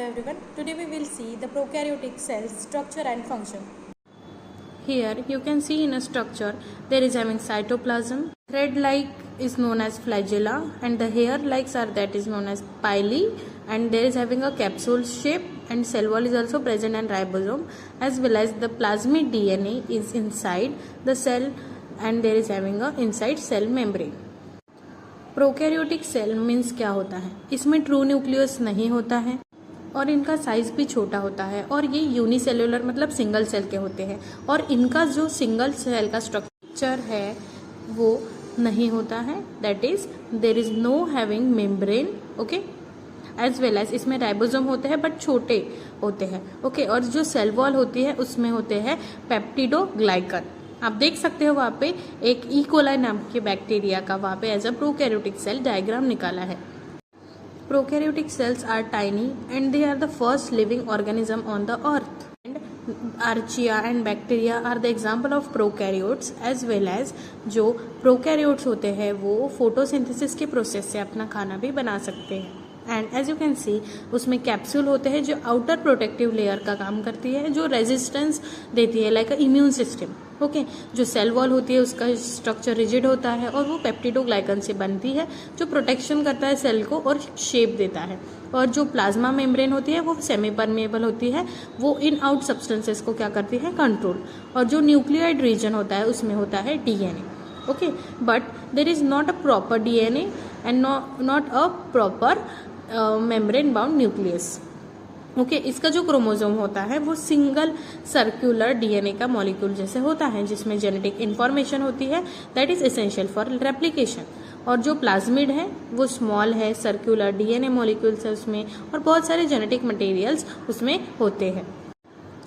Hello everyone, today we will see the prokaryotic cell's structure and function. Here you can see in a structure there is having cytoplasm, thread-like is known as flagella, and the hair-likes are that is known as pili, and there is having a capsule shape, and cell wall is also present and ribosome, as well as the plasmid DNA is inside the cell, and there is having a inside cell membrane. Prokaryotic cell means क्या होता है? इसमें true nucleus नहीं होता है और इनका size भी छोटा होता है और ये यूनिसेल्युलर मतलब सिंगल सेल के होते हैं और इनका जो सिंगल सेल का स्ट्रक्चर है वो नहीं होता है, that is there is no having membrane, okay, as well as इसमें राइबोसोम होते हैं बट छोटे होते हैं, ओके, और जो सेल वॉल होती है उसमें होते हैं पेप्टिडोग्लाइकन. आप देख सकते हो वहाँ पे एक ई कोलाई नाम के बैक्टीरिया का वहाँ पे as a prokaryotic cell diagram निकाला है. Prokaryotic cells are tiny and they are the first living organism on the earth. And archaea and bacteria are the example of prokaryotes as well as जो prokaryotes होते हैं वो photosynthesis के process से अपना खाना भी बना सकते हैं. And as you can see उसमें कैप्सूल होते हैं जो आउटर प्रोटेक्टिव लेयर का काम करती है, जो रेजिस्टेंस देती है लाइक अ इम्यून सिस्टम, ओके. जो सेल वॉल होती है उसका स्ट्रक्चर रिजिड होता है और वो पेप्टिडोग्लाइकन से बनती है जो प्रोटेक्शन करता है सेल को और शेप देता है. और जो प्लाज्मा मेम्ब्रेन होती है वो सेमी परमेबल होती है, वो इन आउट सब्सटेंसेस को क्या करती है, कंट्रोल. और जो न्यूक्लियोइड रीजन होता है उसमें होता है DNA, okay, but there is not a proper DNA and not a proper membrane bound nucleus, okay. इसका जो क्रोमोसोम होता है वो सिंगल सर्कुलर डीएनए का मॉलिक्यूल जैसे होता है जिसमें जेनेटिक इंफॉर्मेशन होती है that is essential for replication. और जो प्लाज्मिड है वो स्मॉल है, सर्कुलर डीएनए मॉलिक्यूल्स है उसमें और बहुत सारे जेनेटिक मटेरियल्स उसमें होते हैं.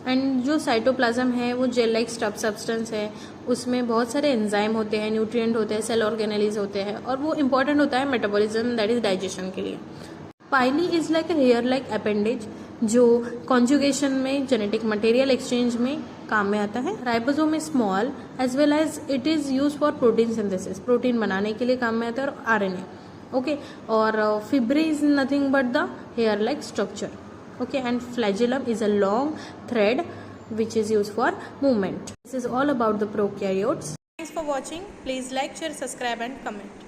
एंड जो साइटोप्लाज्म है वो जेल लाइक स्टफ सब्सटेंस है, उसमें बहुत सारे एंजाइम होते हैं, न्यूट्रिएंट होते हैं, सेल ऑर्गेनेलीज होते हैं और वो इंपॉर्टेंट होता है मेटाबॉलिज्म दैट इज डाइजेशन के लिए. Pili is like a hair like appendage जो कॉन्जुगेशन में जेनेटिक मटेरियल एक्सचेंज में काम में आता है. Ribosome is small as well as it is use for protein synthesis, protein बनाने के लिए काम में आता है, और आरएनए, ओके. और fimbriae is nothing but the hair like structure, okay, and flagellum is a long thread which is used for movement. This is all about the prokaryotes. Thanks for watching. Please like, share, subscribe and comment.